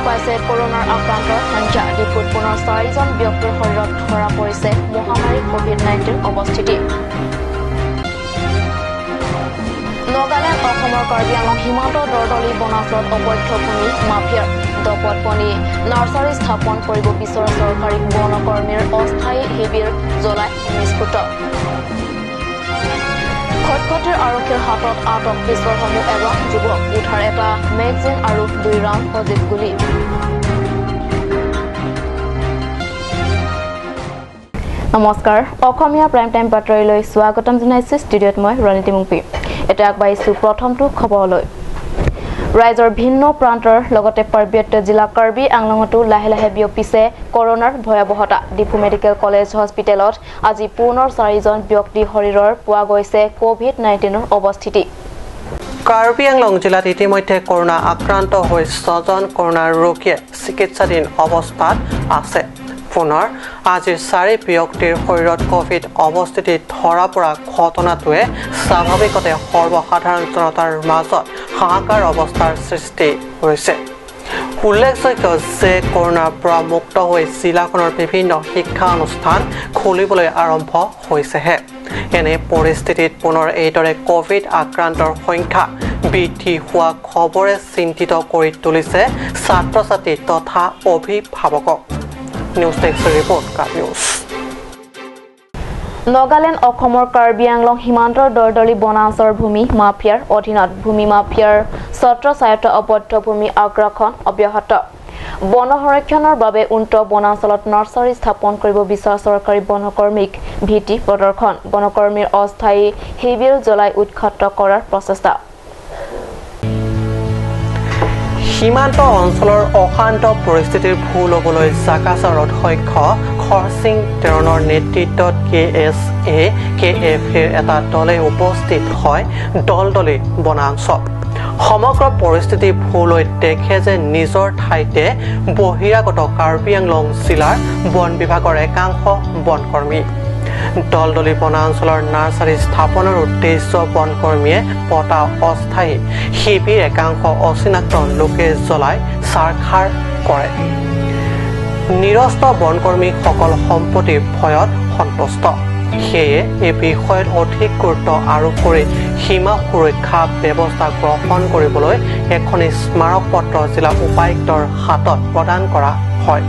পাইছে কৰোনাৰ আক্ৰান্তৰ সংখ্যা ডিপুত পুনৰ 4জন ব্যক্তিৰ শৰীৰত ধৰা পৰিছে মহামাৰী কোভিড-19 অৱস্থিতি নগালেণ্ড অসমৰ কাৰ্বি আংলং সীমান্ত দৰদলি বনাঞ্চলত অবৈধ ভূমি মাফিয়াৰ দপতপনি নাৰ্চাৰী স্থাপন কৰিব বিচৰা চৰকাৰী বনকৰ্মীৰ অস্থায়ী শিবিৰ জ্বলাই নিষ্পত্ত খটখটিৰ আৰক্ষীৰ হাতত আটক পিছৰসমূহ এজন যুৱক উদ্ধাৰ এটা মেগজিন আৰু 2 ৰাউণ্ড সজীৱ গুলী নমস্কাৰ অসমীয়া প্ৰাইম টাইম বাতৰিলৈ স্বাগতম জনাইছো ষ্টুডিঅ'ত মই ৰণীতি মুংপি এটা আগবাইছো প্ৰথমটো খবৰলৈ ৰাইজৰ ভিন্ন প্ৰান্তৰ লগতে পাৰ্বত্য জিলা কাৰ্বি আংলঙতো লাহে লাহে বিয়পিছে কৰোনাৰ ভয়াৱহতা ডিপু মেডিকেল কলেজ হস্পিটেলত আজি পুনৰ 4জন ব্যক্তি শৰীৰৰ পোৱা গৈছে কোভিড-19ৰ অৱস্থিতি কাৰ্বি আংলং জিলাত ইতিমধ্যে কৰোনা আক্ৰান্ত হৈ 6জন কৰোনা ৰোগীয়ে চিকিৎসাধীন অৱস্থাত আছে পুনৰ আজি 4 ব্যক্তিৰ শৰীৰত কোভিড অৱস্থিতিত ধৰা পৰা ঘটনাটোৱে স্বাভাৱিকতে সৰ্বসাধাৰণ জনতাৰ মাজত হাহাকাৰ অৱস্থাৰ সৃষ্টি হৈছে উল্লেখযোগ্য যে কৰোনাৰ পৰা মুক্ত হৈ জিলাখনৰ বিভিন্ন শিক্ষা অনুষ্ঠান খুলিবলৈ আৰম্ভ হৈছেহে এনে পৰিস্থিতিত পুনৰ এইদৰে কোভিড আক্ৰান্তৰ সংখ্যা বৃদ্ধি হোৱা খবৰে চিন্তিত কৰি তুলিছে ছাত্ৰ-ছাত্ৰী তথা অভিভাৱকক নিউজ ডেস্ক ৰিপৰ্ট কাপ নিউজ নগালেণ্ড অসমৰ কাৰ্বি আংলং সীমান্তৰ দৰদলি বনাঞ্চলৰ ভূমি মাফিয়াৰ অধীনত ভূমি মাফিয়াৰ স্বত্বায়ত্ত অবৈধ ভূমি আগ্ৰাসন অব্যাহত বন সংৰক্ষণৰ বাবে উন্নত বনাঞ্চলত নাৰ্চাৰী স্থাপন কৰিব বিচৰা চৰকাৰী বনকৰ্মীক ভীতি প্ৰদৰ্শন বনকৰ্মীৰ অস্থায়ী শিবিৰ জ্বলাই উৎখাত কৰাৰ প্ৰচেষ্টা সীমান্ত অঞ্চলৰ অশান্ত পৰিস্থিতিৰ ভূ ল'বলৈ জাকাছৰ অধ্যক্ষ খৰসিং তেৰণৰ নেতৃত্বত KSAKFৰ এটা দলে উপস্থিত হয় দলদলি বনাঞ্চল সমগ্ৰ পৰিস্থিতি ভূ লৈ দেখে যে নিজৰ ঠাইতে বহিৰাগত কাৰ্বি আংলং জিলাৰ বন বিভাগৰ একাংশ বনকৰ্মী দলদলি বনাঞ্চলৰ নাৰ্চাৰী স্থাপনৰ উদ্দেশ্য বনকৰ্মীয়ে পতা অস্থায়ী শিবিৰ একাংশ অচিনাক্ত লোকে জ্বলাই চাৰখাৰ কৰে নিৰস্ত বনকৰ্মীসকল সম্পত্তিৰ ভয়ত সন্তুষ্ট সেয়ে এই বিষয়ত অধিক গুৰুত্ব আৰোপ কৰি সীমা সুৰক্ষা ব্যৱস্থা গ্ৰহণ কৰিবলৈ এখন স্মাৰক পত্ৰ জিলা উপায়ুক্তৰ হাতত প্ৰদান কৰা হয়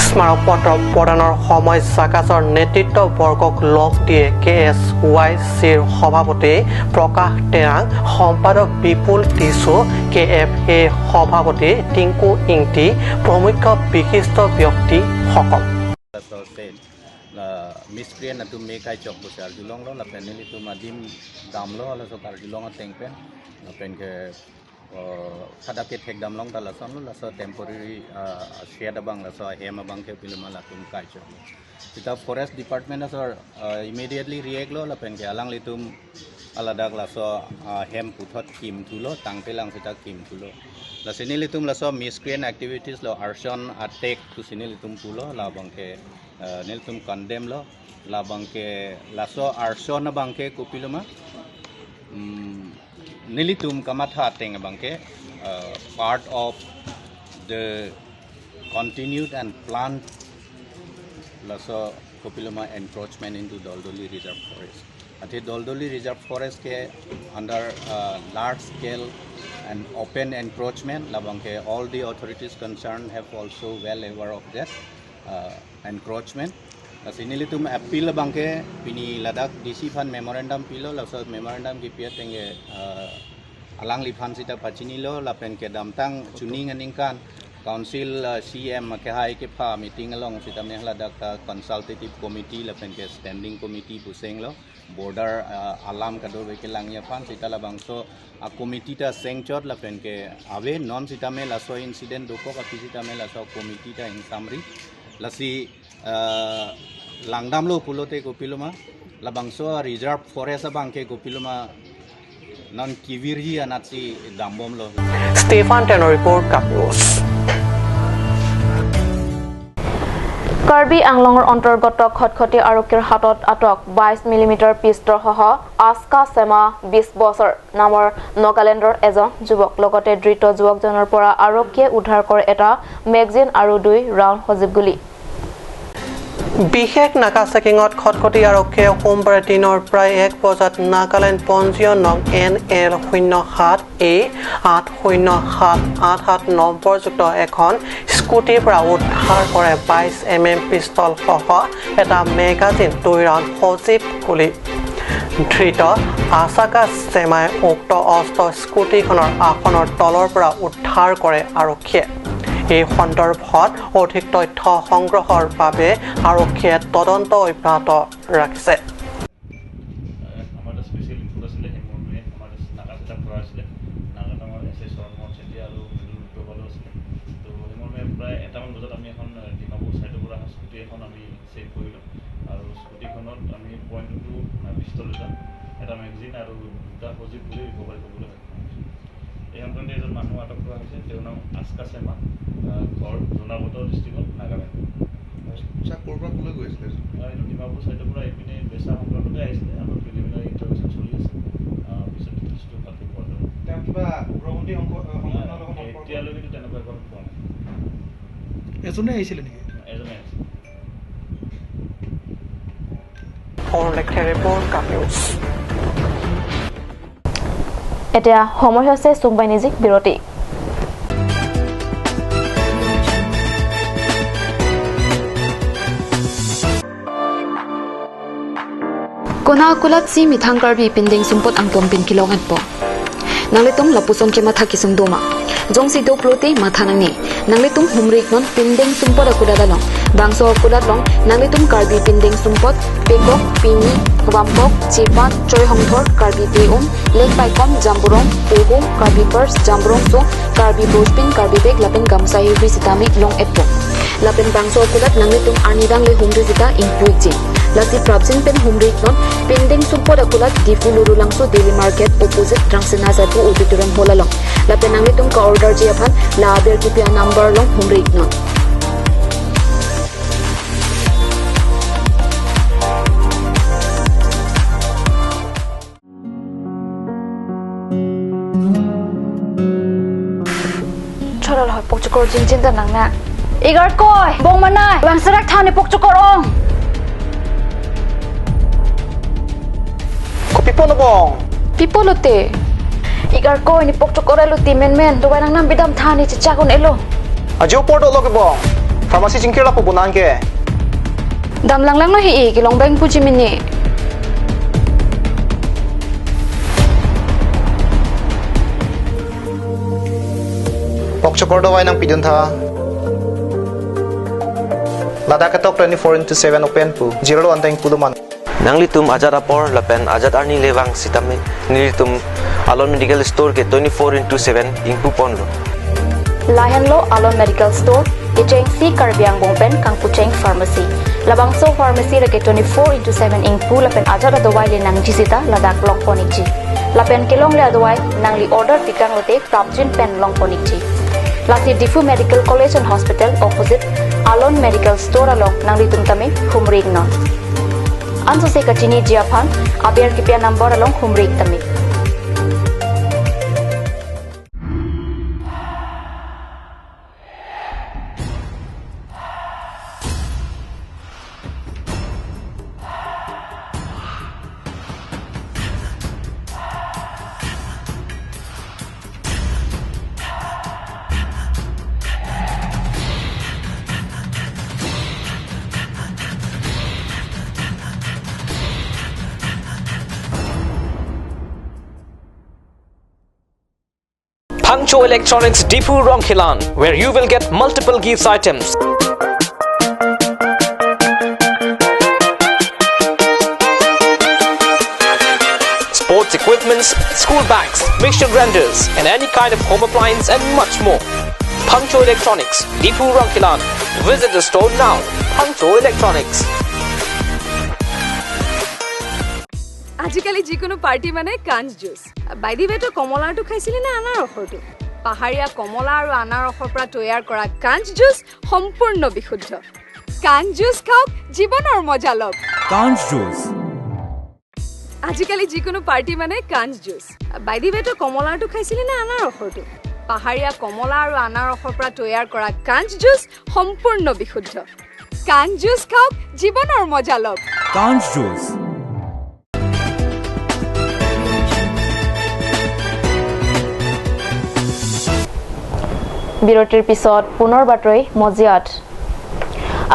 স্মাৰক পত্ৰ প্ৰদানৰ সময় জাকাছৰ নেতৃত্ববৰ্গক লগ দিয়ে KSYCৰ সভাপতি প্ৰকাশ টেৰাং সম্পাদক বিপুল টিছু KFA সভাপতি টিংকু ইংটি প্ৰমুখ বিশিষ্ট ব্যক্তিসকল miscreant na tu mekai chok bu sal julong lo la pen ni tu madim dam lo la so kar julong teng pen la pen ke khadap ke thek dam long ta la son lo la so temporary share bang la so hem bang ke piluma la tum kai chok kita forest department na so immediately react lo la pen ke alang litum aladak la so hem puthot kim thulo tangte lang sita kim thulo la sini litum la so miscreant activities lo arson attack tu sini litum pulo la bang ke niltum condemn lo la bangke laso arso na bangke kupiluma nilitum kamatha teng bangke part of the continued and planned laso kupiluma encroachment into Doldoli Reserve Forest ati Doldoli Reserve Forest ke under large scale and open encroachment la bangke all the authorities concerned have also well aware of that encroachment sini tum appeal bangke pini ladak DC fan memorandum pilo la so memorandum ki pia tenge alang li fan sita pachini lo la pen ke damtang chuning aningkan council CM ke hai ke pha meeting along sita me ladak consultative committee la pen ke standing committee puseng lo border alam kado ke langya fan sita la bangso a committee ta sengchot la pen ke ave non sita me la so incident doko ka sita me la so committee ta in summary lasi langdam lo pulote kopiluma labangso reserve forest bangke kopiluma non kivirhi anatsi dambom lo Stefan Tenor report Cup News Karbi আংলঙৰ অন্তৰ্গত খটখটি আৰক্ষীৰ হাতত আটক 22 millimetre pistol সহ আস্কা সেমা 20 বছৰ নামৰ নাগালেণ্ডৰ এজন যুৱক লগতে ধৃত যুৱকজনৰ পৰা আৰক্ষীয়ে উদ্ধাৰ কৰে এটা মেগজিন আৰু 2 ৰাউণ্ড সজীৱ গুলী বিশেষ নাকা চেকিঙত খটখটি আৰক্ষীয়ে সোমবাৰে দিনৰ প্ৰায় 1 বজাত নাগালেণ্ড পঞ্জীয়ন নং NL07807887 নম্বৰযুক্ত এখন স্কুটিৰ পৰা উদ্ধাৰ কৰে 22 mm পিষ্টল সহ এটা মেগাজিন 2 ৰাউণ্ড সজীৱ গুলী ধৃত আসাকা সেমাই উক্ত অস্ত্ৰ স্কুটিখনৰ আসনৰ তলৰ পৰা উদ্ধাৰ কৰে আৰক্ষীয়ে এই সন্দৰ্ভত অধিক তথ্য সংগ্ৰহৰ বাবে আৰক্ষীয়ে তদন্ত অব্যাহত ৰাখিছে এটা মেগজিন আৰু দুটা সজীৱ গুলী ৰিকভাৰী কৰিবলৈ সক্ষম হৈছে এই সংক্ৰান্তে এজন মানুহ আটক কৰা হৈছে তেওঁৰ নাম আস্কা সেমা ঘৰ জোনাবত ডিষ্ট্ৰিক্টত নাগালেণ্ড ক'ৰবাত ক'লৈ গৈছিলে এইটো ডিমাপুৰ চাইডৰ পৰা এইপিনে বেচা সংক্ৰান্ততে আহিছিলে আমাৰ প্ৰিলিমিনাৰী ইণ্টাৰভিউশ্যন চলি আছে পিছত ডিটেইলছটো ভালকৈ পোৱা যাব তেওঁ কিবা উগ্ৰপন্থী সংগঠনৰ লগত এতিয়ালৈকেতো তেনেকুৱা একো পোৱা নাই এজনে আহিছিলে নেকি এজনে আহিছিলে এতিয়া সময় হৈছে চুকবাইনিজিক বিৰতি Kona kulat si mithang karbi pinding sumpot ang pom pin kilong at po. Nangletong lapuson ke matha kisum doma. Jong si do plote matha nangni. Nangletong humrik non pinding sumpot akuda dalong. Bangso akudat long nangletong karbi pinding sumpot pekok pini wampok chipat choy hongthor karbi teum lek paikom jamburong pehum karbi purse jamburong so karbi bospin karbi bag lapin gamsai ri sitami long et po. Lapin bangso akudat nangletong anidang le humri jita impuik Lasi Prabsin pen humrik non pending support akulat di Fuluru langso Daily Market opposite Trangsena Satu auditorium holalong. La penang itung ka order jiapan la ber kipia number long humrik non. Choral hoy pokchukor jinjin ta nang na. Igar koy bong manay wang sarak thane pokchukor ong. Pipolo bong Pipolo te Igar ko ini pokchokor elo ti men Duway nang nambidam thani chichakon elo Ajo porto lo ke bong Pharmacy jingkir la po bunan ke Dam lang no hi kilong bang puji mini Pokchokor dawai nang pidun tha Lada ketok 24/7 open pu Jiro anteng puluman Nanglitum ajat apor lapen ajat arni lewang sitame nilitum Alon Medical Store ke 24/7 ingpu ponlo. Lahenlo Alon Medical Store Icheng si Karbiang Bongpen Kang Pucheng Pharmacy Labangso Pharmacy reke 24/7 ingpu lapen ajat adawai le nang jisita ladak long ponikji Lapen kilong le adawai nangli order tikang lote Prabjin pen long ponikji Lasi Difu Medical College and Hospital opposite Alon Medical Store along nangli tumtame humring non Anso se kachini jiapan aber kipia number along humrik tami Pangcho Electronics Deepu Ronkilan, where you will get multiple gifts items. Sports equipments, school bags, mixture grinders, and any kind of home appliance and much more. Pangcho Electronics Deepu Ronkilan. Visit the store now. Pangcho Electronics. আজিকালি যিকোনো party মানে কাঞ্জ juice by the বেটো কমলাটো খাইছিলি না আনাৰ ৰসটো পাহাৰীয়া কমলা আৰু আনাৰ ৰসৰ পৰা তৈয়াৰ কৰা কাঞ্জ জুচ সম্পূৰ্ণ বিশুদ্ধ কাঞ্জ জুচ খাওক জীৱনৰ মজা লওক কাঞ্জ জুচ আজিকালি যিকোনো পাৰ্টি মানে কাঞ্জ জুচ বাইদি বেটো কমলাটো খাইছিলি না আনাৰসৰটো পাহাৰীয়া কমলা আৰু আনাৰসৰ পৰা তৈয়াৰ কৰা কাঞ্জ জুচ সম্পূৰ্ণ বিশুদ্ধ কাঞ্জ জুচ খাওক জীৱনৰ মজা লওক কাঞ্জ জুচ বিৰতিৰ পিছত পুনৰ বাতৰি মজিয়াত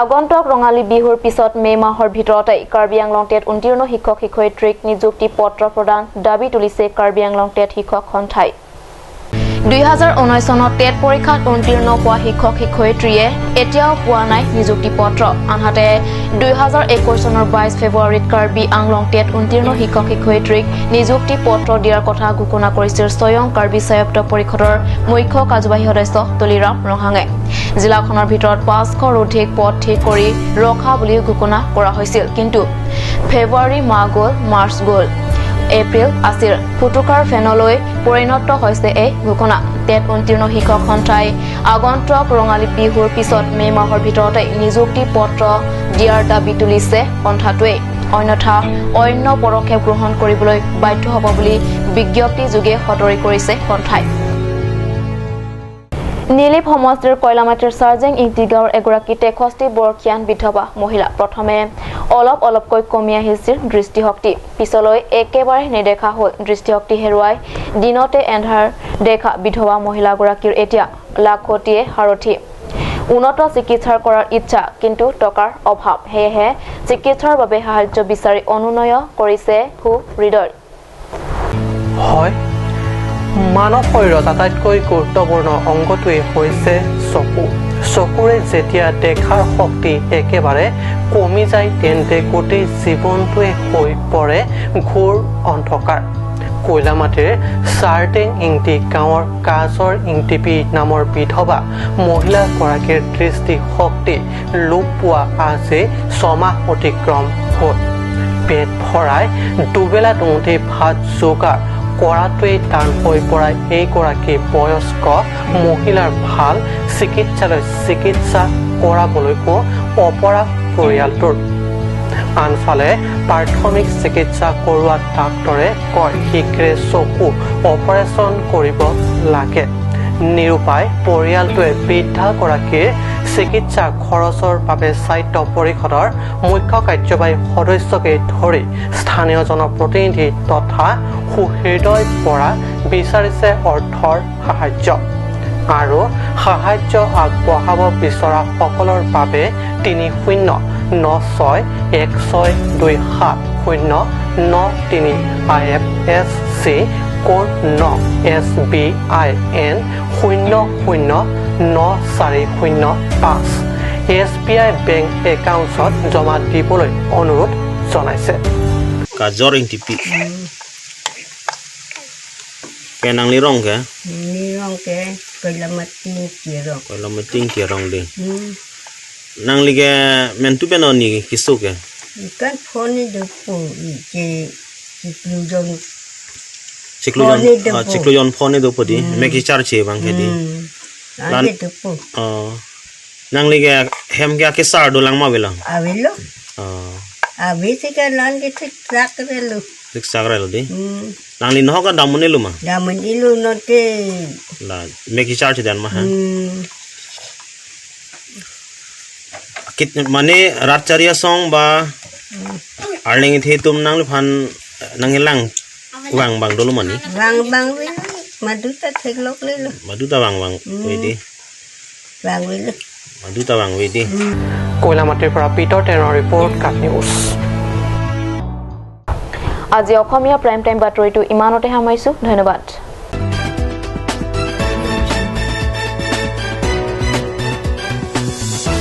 আগন্তুক ৰঙালী বিহুৰ পিছত মে মাহৰ ভিতৰতে কাৰ্বি আংলং টেট উত্তীৰ্ণ শিক্ষক শিক্ষয়িত্ৰীক নিযুক্তি পত্ৰ প্ৰদান দাবী তুলিছে কাৰ্বি আংলং টেট শিক্ষক সন্থাই 2019 চনত টেট পৰীক্ষাত উত্তীৰ্ণ হোৱা শিক্ষক শিক্ষয়িত্ৰীয়ে এতিয়াও পোৱা নাই নিযুক্তি পত্ৰ আনহাতে 2021 চনৰ 22 ফেব্ৰুৱাৰীত কাৰ্বি আংলং টেট উত্তীৰ্ণ শিক্ষক শিক্ষয়িত্ৰীক নিযুক্তি পত্ৰ দিয়াৰ কথা ঘোষণা কৰিছিল স্বয়ং কাৰ্বি স্বায়ত্ত পৰিষদৰ মুখ্য কাৰ্যবাহী সদস্য তুলিৰাম ৰহাঙে জিলাখনৰ ভিতৰত 500ৰ অধিক পদ ঠিক কৰি ৰখা বুলি ঘোষণা কৰা হৈছিল কিন্তু ফেব্ৰুৱাৰী মাহ গ'ল মাৰ্চ গ'ল এপ্ৰিল আছিল ফুটুকাৰ ফেনলৈ পৰিণত হৈছে এই ঘোষণা টেট উত্তীৰ্ণ শিক্ষক সন্থাই আগন্তুক ৰঙালী বিহুৰ পিছত মে মাহৰ ভিতৰতে নিযুক্তি পত্ৰ দিয়াৰ দাবী তুলিছে সন্থাটোৱে অন্যথা অন্য পদক্ষেপ গ্ৰহণ কৰিবলৈ বাধ্য হ'ব বুলি বিজ্ঞপ্তি যোগে সতৰি কৰিছে সন্থাই নীলিপ সমষ্টিৰ কয়লামাটিৰ চাৰ্জিং ইংটিগাঁৱৰ এগৰাকী 63 বৰ্ষীয়ান বিধৱা মহিলা প্ৰথমে অলপকৈ কমি আহিছিল দৃষ্টিশক্তি পিছলৈ একেবাৰে নেদেখা হ'ল দৃষ্টিশক্তি হেৰুৱাই দিনতে এন্ধাৰ দেখা বিধৱা মহিলাগৰাকীৰ এতিয়া লাখতিয়ে হাৰথি উন্নত চিকিৎসাৰ কৰাৰ ইচ্ছা কিন্তু টকাৰ অভাৱ হেহে চিকিৎসাৰ বাবে সাহায্য বিচাৰি অনুনয় কৰিছে হৃদয় হয় মানৱ শৰীৰত আটাইতকৈ গুৰুত্বপূৰ্ণ অংগটোৱে হৈছে চকু চকুৰে যেতিয়া দেখাৰ শক্তি একেবাৰে কমি যায় তেন্তে গোটেই জীৱনটোৱে হৈ পৰে ঘোৰ অন্ধকাৰ কয়লামাটিৰ চাৰ্টিং ইংটি গাঁৱৰ কাজৰ ইংটিপি নামৰ বিধৱা মহিলাগৰাকীৰ দৃষ্টিশক্তি লোপ পোৱা আজি 6 মাহ অতিক্ৰম হ'ল পেট ভৰাই দুবেলা দুমুঠি ভাত যোগাৰ কৰাটোৱেই টান হৈ পৰা এইগৰাকী বয়স্ক মহিলাৰ ভাল চিকিৎসালয় চিকিৎসা কৰাবলৈকো অপৰাগ পৰিয়ালটোৰ আনফালে প্ৰাথমিক চিকিৎসা কৰোৱা ডাক্তৰে কয় শীঘ্ৰে চকু অপাৰেশ্যন কৰিব লাগে নিৰুপায় পৰিয়ালটোৱে বৃদ্ধাগৰাকীৰ চিকিৎসা খৰচৰ বাবে স্বাস্থ্য পৰিষদৰ মুখ্য কাৰ্যবাহী সদস্যকে ধৰি স্থানীয় জনপ্ৰতিনিধি তথা সুহৃদয় পৰা বিচাৰিছে অৰ্থৰ সাহায্য আৰু সাহায্য আগবঢ়াব বিচৰা সকলৰ বাবে 309616270993 IFSC code 9 SBIN 009405 SBI bank একাউণ্টত জমা দিবলৈ অনুৰোধ জনাইছে কাজৰ Ingtipi kenang lirong ke Koilamating kirong di nang lige mentu benoni kisu ke kan phone de po ciklujon phone do podi meki charche bang ke di lan nang lige hem kya ke sar do lang ma bela avelo avi se ka lan ke tik relo sagrelo di nang lin ho ka damun ilu ma damun ilu no te la meki charche dan ma ha kit mane rat charia song ba arling the tum nang phan nang hilang wang bang dulu mani bang maduta theglok lelo maduta wang wedi maduta wang wedi কয়লামাটিৰ পৰা Peter টেনৰ report কাট news আজি অসমীয়া prime time বাতৰিটো ইমানতে সামৰিছো ধন্যবাদ